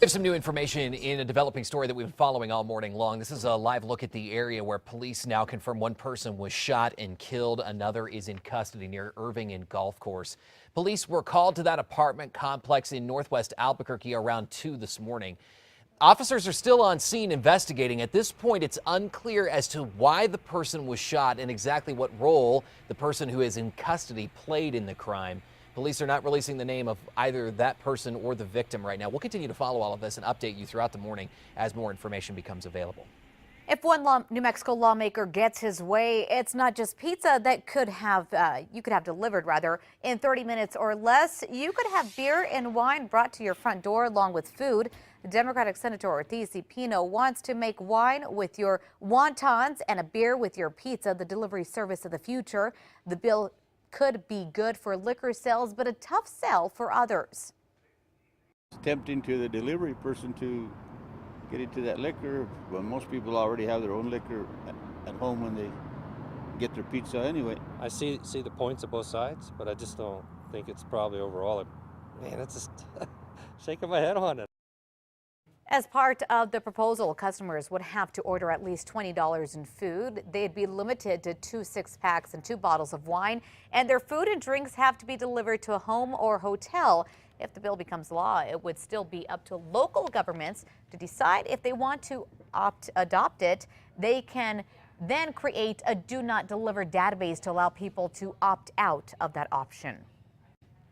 We have some new information in a developing story that we've been following all morning long. This is a live look at the area where police now confirm one person was shot and killed. Another is in custody near Irving and Golf Course. Police were called to that apartment complex in northwest Albuquerque around 2 this morning. Officers are still on scene investigating. At this point, it's unclear as to why the person was shot and exactly what role the person who is in custody played in the crime. Police are not releasing the name of either that person or the victim right now. We'll continue to follow all of this and update you throughout the morning as more information becomes available. If one New Mexico lawmaker gets his way, it's not just pizza that you could have delivered in 30 minutes or less. You could have beer and wine brought to your front door along with food. Democratic Senator Ortiz Pino wants to make wine with your wontons and a beer with your pizza, the delivery service of the future. The bill could be good for liquor sales, but a tough sell for others. It's tempting to the delivery person to get into that liquor, but most people already have their own liquor at home when they get their pizza anyway. I see the points of both sides, but I just don't think it's probably overall. Man, it's just shaking my head on it. As part of the proposal, customers would have to order at least $20 in food. They'd be limited to 2 6-packs and 2 bottles of wine, and their food and drinks have to be delivered to a home or hotel. If the bill becomes law, it would still be up to local governments to decide if they want to adopt it. They can then create a do not deliver database to allow people to opt out of that option.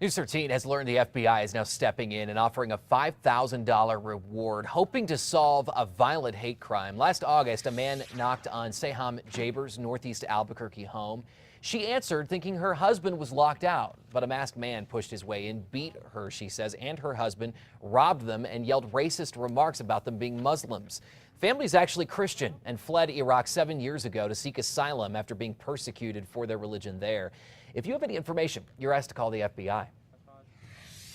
News 13 has learned the FBI is now stepping in and offering a $5,000 reward, hoping to solve a violent hate crime. Last August, a man knocked on Seham Jaber's northeast Albuquerque home. She answered thinking her husband was locked out, but a masked man pushed his way in, beat her, she says, and her husband, robbed them, and yelled racist remarks about them being Muslims. Family's actually Christian and fled Iraq 7 years ago to seek asylum after being persecuted for their religion there. If you have any information, you're asked to call the FBI.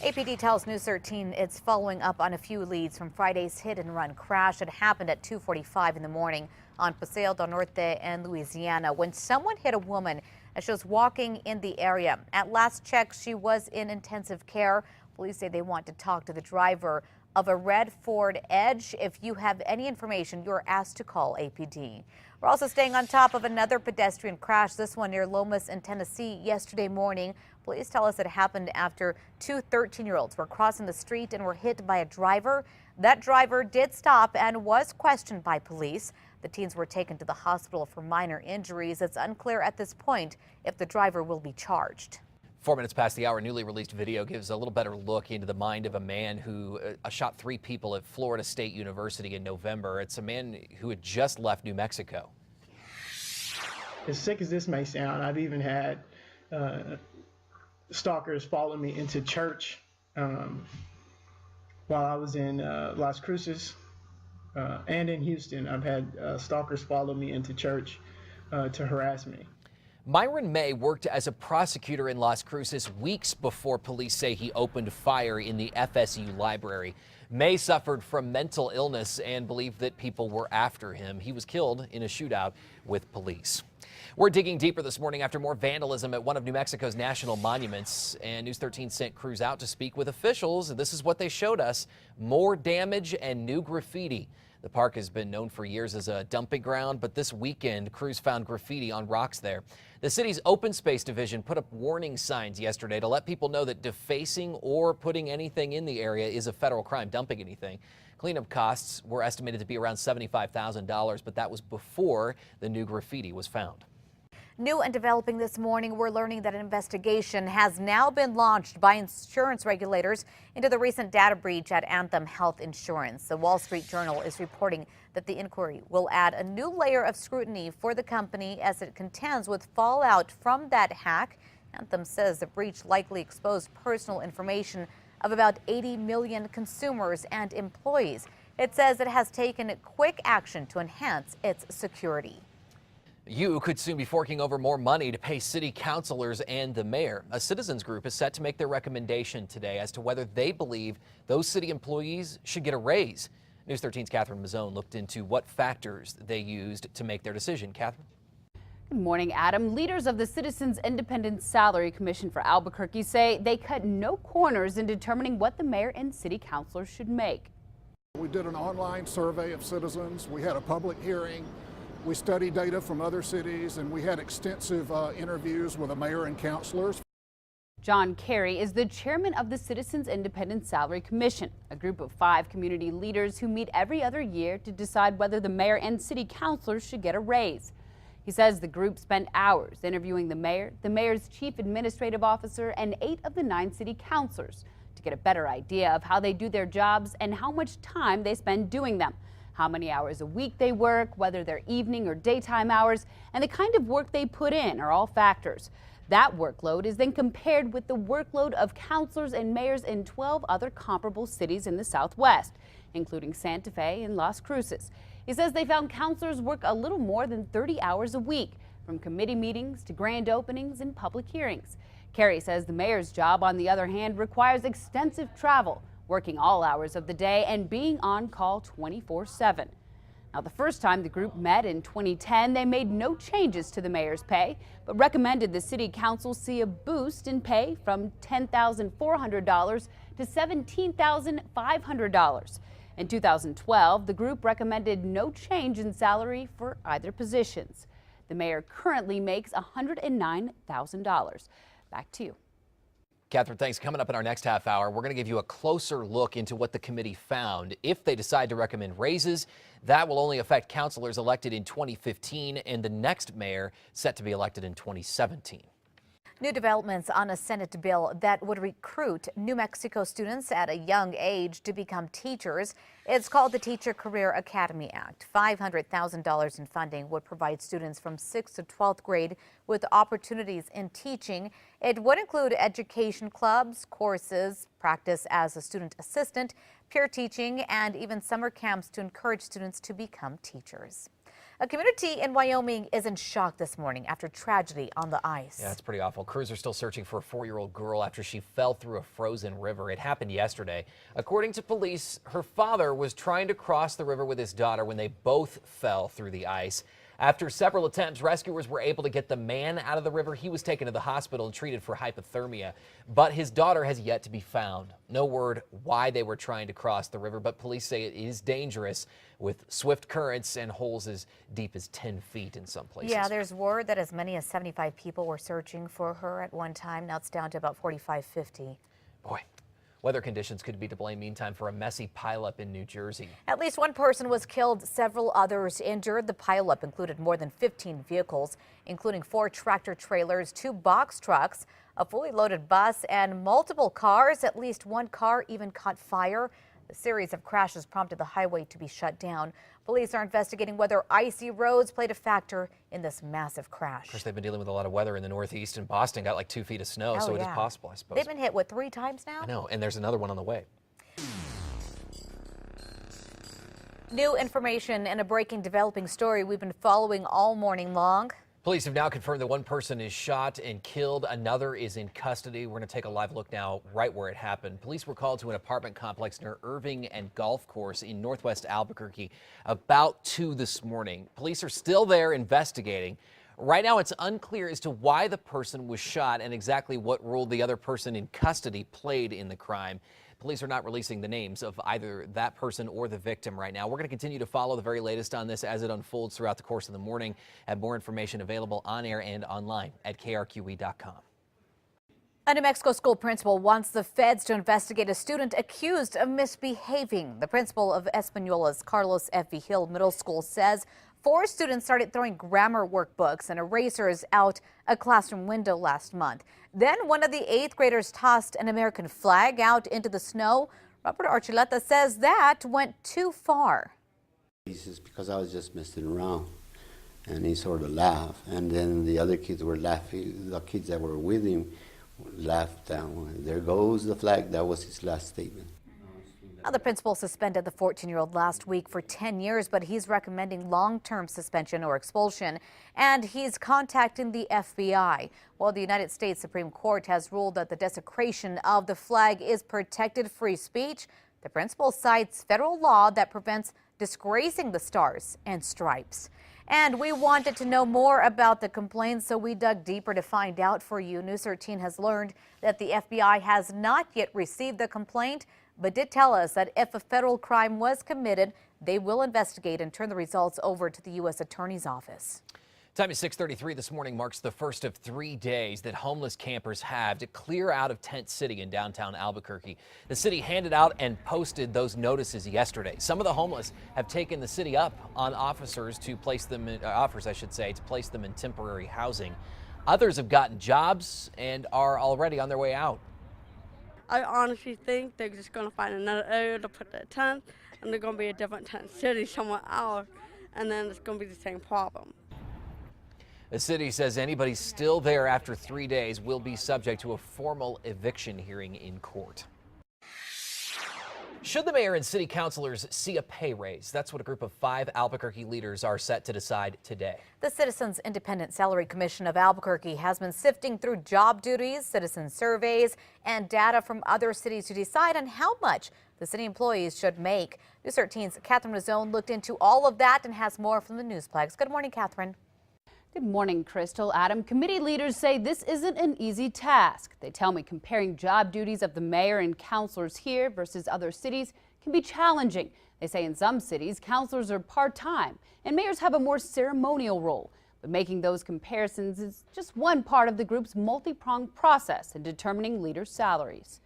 APD tells News 13 it's following up on a few leads from Friday's hit-and-run crash. It happened at 2:45 in the morning on Paseo del Norte in Louisiana when someone hit a woman as she was walking in the area. At last check, she was in intensive care. Police say they want to talk to the driver of a red Ford Edge. If you have any information, you're asked to call APD. We're also staying on top of another pedestrian crash, this one near Lomas in Tennessee yesterday morning. Police tell us it happened after 2 13-year-olds were crossing the street and were hit by a driver. That driver did stop and was questioned by police. The teens were taken to the hospital for minor injuries. It's unclear at this point if the driver will be charged. 4 minutes past the hour, newly released video gives a little better look into the mind of a man who shot 3 people at Florida State University in November. It's a man who had just left New Mexico. As sick as this may sound, I've even had stalkers follow me into church while I was in Las Cruces and in Houston. I've had stalkers follow me into church to harass me. Myron May worked as a prosecutor in Las Cruces weeks before police say he opened fire in the FSU library. May suffered from mental illness and believed that people were after him. He was killed in a shootout with police. We're digging deeper this morning after more vandalism at one of New Mexico's national monuments, and News 13 sent crews out to speak with officials. This is what they showed us: more damage and new graffiti. The park has been known for years as a dumping ground, but this weekend, crews found graffiti on rocks there. The city's open space division put up warning signs yesterday to let people know that defacing or putting anything in the area is a federal crime, dumping anything. Cleanup costs were estimated to be around $75,000, but that was before the new graffiti was found. New and developing this morning, we're learning that an investigation has now been launched by insurance regulators into the recent data breach at Anthem Health Insurance. The Wall Street Journal is reporting that the inquiry will add a new layer of scrutiny for the company as it contends with fallout from that hack. Anthem says the breach likely exposed personal information of about 80 million consumers and employees. It says it has taken quick action to enhance its security. You could soon be forking over more money to pay city councilors and the mayor. A citizens group is set to make their recommendation today as to whether they believe those city employees should get a raise. News 13's Catherine Mazzone looked into what factors they used to make their decision. Catherine? Good morning, Adam. Leaders of the Citizens Independent Salary Commission for Albuquerque say they cut no corners in determining what the mayor and city councilors should make. We did an online survey of citizens. We had a public hearing. We studied data from other cities, and we had extensive interviews with the mayor and councilors. John Kerry is the chairman of the Citizens Independent Salary Commission, a group of 5 community leaders who meet every other year to decide whether the mayor and city councilors should get a raise. He says the group spent hours interviewing the mayor, the mayor's chief administrative officer, and 8 of the 9 city councilors to get a better idea of how they do their jobs and how much time they spend doing them, how many hours a week they work, whether they're evening or daytime hours, and the kind of work they put in are all factors. That workload is then compared with the workload of councilors and mayors in 12 other comparable cities in the Southwest, including Santa Fe and Las Cruces. He says they found councilors work a little more than 30 hours a week, from committee meetings to grand openings and public hearings. Kerry says the mayor's job, on the other hand, requires extensive travel, working all hours of the day and being on call 24/7. Now, the first time the group met in 2010, they made no changes to the mayor's pay, but recommended the city council see a boost in pay from $10,400 to $17,500. In 2012, the group recommended no change in salary for either positions. The mayor currently makes $109,000. Back to you. Catherine, thanks. Coming up in our next half hour, we're going to give you a closer look into what the committee found. If they decide to recommend raises, that will only affect councilors elected in 2015 and the next mayor set to be elected in 2017. New developments on a Senate bill that would recruit New Mexico students at a young age to become teachers. It's called the Teacher Career Academy Act. $500,000 in funding would provide students from 6th to 12th grade with opportunities in teaching. It would include education clubs, courses, practice as a student assistant, peer teaching, and even summer camps to encourage students to become teachers. A community in Wyoming is in shock this morning after tragedy on the ice. Yeah, it's pretty awful. Crews are still searching for a 4-year-old girl after she fell through a frozen river. It happened yesterday. According to police, her father was trying to cross the river with his daughter when they both fell through the ice. After several attempts, rescuers were able to get the man out of the river. He was taken to the hospital and treated for hypothermia, but his daughter has yet to be found. No word why they were trying to cross the river, but police say it is dangerous with swift currents and holes as deep as 10 feet in some places. Yeah, there's word that as many as 75 people were searching for her at one time. Now it's down to about 45, 50. Boy. Weather conditions could be to blame meantime for a messy pileup in New Jersey. At least one person was killed, several others injured. The pileup included more than 15 vehicles, including 4 tractor trailers, 2 box trucks, a fully loaded bus, and multiple cars. At least one car even caught fire. The series of crashes prompted the highway to be shut down. Police are investigating whether icy roads played a factor in this massive crash. Of course, they've been dealing with a lot of weather in the Northeast, and Boston got like 2 feet of snow, so it is possible, I suppose. They've been hit, what, 3 times now? I know, and there's another one on the way. New information and a breaking developing story we've been following all morning long. Police have now confirmed that one person is shot and killed. Another is in custody. We're going to take a live look now right where it happened. Police were called to an apartment complex near Irving and Golf Course in northwest Albuquerque about 2 this morning. Police are still there investigating. Right now, it's unclear as to why the person was shot and exactly what role the other person in custody played in the crime. Police are not releasing the names of either that person or the victim right now. We're going to continue to follow the very latest on this as it unfolds throughout the course of the morning. Have more information available on air and online at krqe.com. A New Mexico school principal wants the feds to investigate a student accused of misbehaving. The principal of Española's Carlos F. V. Hill Middle School says 4 students started throwing grammar workbooks and erasers out a classroom window last month. Then one of the 8th graders tossed an American flag out into the snow. Robert Archuleta says that went too far. He says, because I was just messing around. And he sort of laughed. And then the other kids were laughing. The kids that were with him laughed down. There goes the flag. That was his last statement. Now, the principal suspended the 14-year-old last week for 10 years, but he's recommending long-term suspension or expulsion, and he's contacting the FBI. Well, the United States Supreme Court has ruled that the desecration of the flag is protected free speech. The principal cites federal law that prevents disgracing the stars and stripes. And we wanted to know more about the complaint, so we dug deeper to find out for you. News 13 has learned that the FBI has not yet received the complaint, but did tell us that if a federal crime was committed, they will investigate and turn the results over to the U.S. Attorney's Office. Time is 6:33 this morning marks the first of 3 days that homeless campers have to clear out of Tent City in downtown Albuquerque. The city handed out and posted those notices yesterday. Some of the homeless have taken the city up on offers to place them in temporary housing. Others have gotten jobs and are already on their way out. I honestly think they're just going to find another area to put their tent, and they're going to be a different tent city somewhere else, and then it's going to be the same problem. The city says anybody still there after 3 days will be subject to a formal eviction hearing in court. Should the mayor and city councilors see a pay raise? That's what a group of 5 Albuquerque leaders are set to decide today. The Citizens Independent Salary Commission of Albuquerque has been sifting through job duties, citizen surveys, and data from other cities to decide on how much the city employees should make. News 13's Catherine Razone looked into all of that and has more from the Newsplex. Good morning, Catherine. Good morning, Crystal. Adam, committee leaders say this isn't an easy task. They tell me comparing job duties of the mayor and councilors here versus other cities can be challenging. They say in some cities, councilors are part-time and mayors have a more ceremonial role. But making those comparisons is just one part of the group's multi-pronged process in determining leaders' salaries.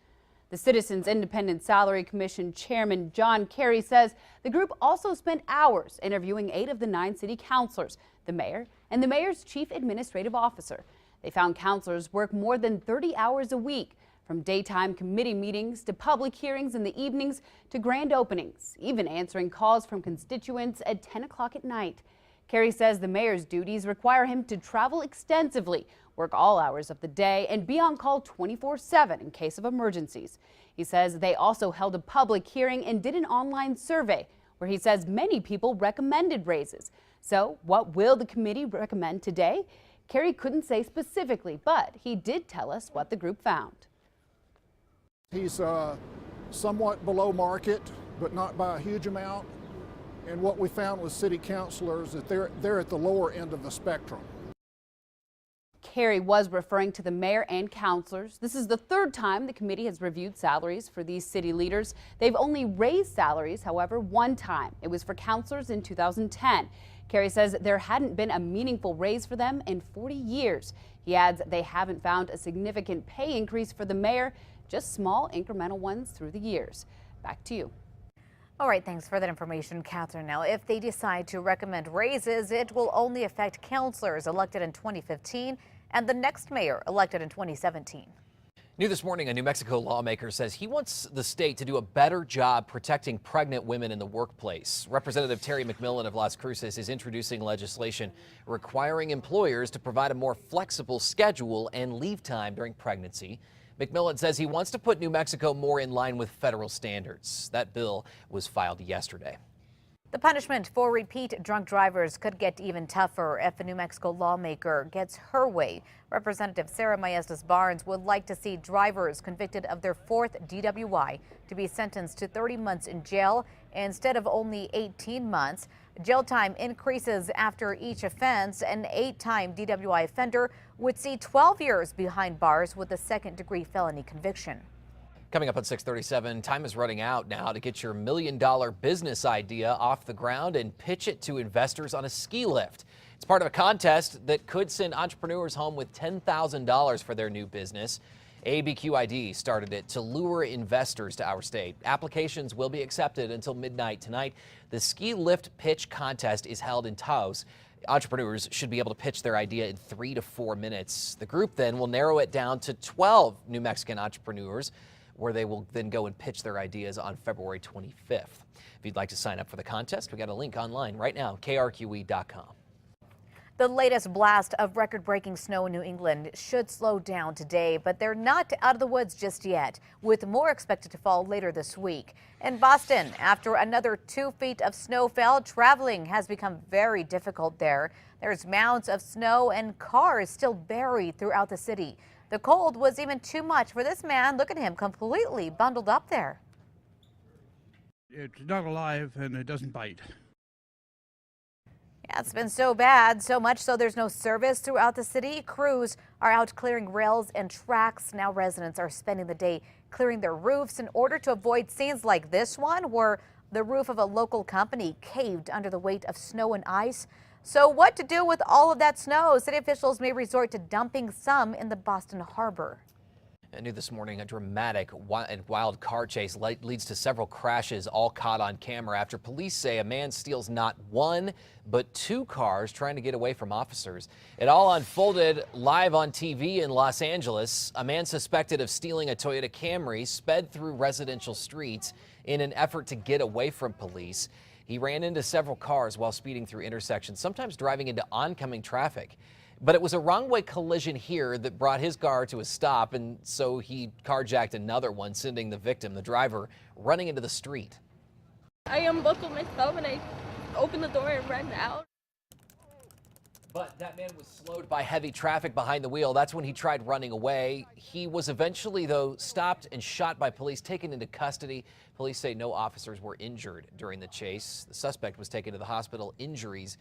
The Citizens Independent Salary Commission Chairman John Kerry says the group also spent hours interviewing 8 of the 9 city councilors, the mayor, and the mayor's chief administrative officer. They found councilors work more than 30 hours a week, from daytime committee meetings to public hearings in the evenings to grand openings, even answering calls from constituents at 10 o'clock at night. Kerry says the mayor's duties require him to travel extensively, work all hours of the day, and be on call 24/7 in case of emergencies. He says they also held a public hearing and did an online survey where he says many people recommended raises. So what will the committee recommend today? Kerry couldn't say specifically, but he did tell us what the group found. He's somewhat below market, but not by a huge amount. And what we found with city councilors that they're at the lower end of the spectrum. Kerry was referring to the mayor and councilors. This is the 3rd time the committee has reviewed salaries for these city leaders. They've only raised salaries, however, one time. It was for councilors in 2010. Kerry says there hadn't been a meaningful raise for them in 40 years. He adds they haven't found a significant pay increase for the mayor, just small incremental ones through the years. Back to you. All right, thanks for that information, Catherine. Now, if they decide to recommend raises, it will only affect councilors elected in 2015 and the next mayor elected in 2017. New this morning, a New Mexico lawmaker says he wants the state to do a better job protecting pregnant women in the workplace. Representative Terry McMillan of Las Cruces is introducing legislation requiring employers to provide a more flexible schedule and leave time during pregnancy. McMillan says he wants to put New Mexico more in line with federal standards. That bill was filed yesterday. The punishment for repeat drunk drivers could get even tougher if a New Mexico lawmaker gets her way. Representative Sarah Maestas Barnes would like to see drivers convicted of their 4th DWI to be sentenced to 30 months in jail instead of only 18 months. Jail time increases after each offense. An 8-time DWI offender would see 12 years behind bars with a 2nd-degree felony conviction. Coming up at 6:37, time is running out now to get your $1 million business idea off the ground and pitch it to investors on a ski lift. It's part of a contest that could send entrepreneurs home with $10,000 for their new business. ABQID started it to lure investors to our state. Applications will be accepted until midnight tonight. The ski lift pitch contest is held in Taos. Entrepreneurs should be able to pitch their idea in 3 to 4 minutes. The group then will narrow it down to 12 New Mexican entrepreneurs, where they will then go and pitch their ideas on February 25th. If you'd like to sign up for the contest, we got a link online right now, KRQE.com. The latest blast of record-breaking snow in New England should slow down today, but they're not out of the woods just yet, with more expected to fall later this week. In Boston, after another 2 feet of snow fell, traveling has become very difficult there. There's mounds of snow and cars still buried throughout the city. The cold was even too much for this man. Look at him, completely bundled up there. It's not alive and it doesn't bite. Yeah, it's been so bad, so much so there's no service throughout the city. Crews are out clearing rails and tracks. Now residents are spending the day clearing their roofs in order to avoid scenes like this one, where the roof of a local company caved under the weight of snow and ice. So what to do with all of that snow? City officials may resort to dumping some in the Boston Harbor. And new this morning, a dramatic and wild car chase leads to several crashes, all caught on camera after police say a man steals not one, but two cars trying to get away from officers. It all unfolded live on TV in Los Angeles. A man suspected of stealing a Toyota Camry sped through residential streets in an effort to get away from police. He ran into several cars while speeding through intersections, sometimes driving into oncoming traffic. But it was a wrong-way collision here that brought his car to a stop, and so he carjacked another one, sending the victim, the driver, running into the street. I unbuckled myself and I opened the door and ran out. But that man was slowed by heavy traffic behind the wheel. That's when he tried running away. He was eventually, though, stopped and shot by police, taken into custody. Police say no officers were injured during the chase. The suspect was taken to the hospital. Injuries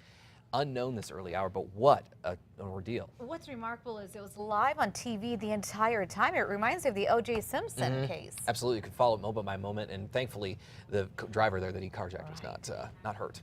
unknown this early hour, but what an ordeal. What's remarkable is it was live on TV the entire time. It reminds me of the O.J. Simpson case. Absolutely. You could follow it moment by moment, and thankfully the driver there that he carjacked was not hurt.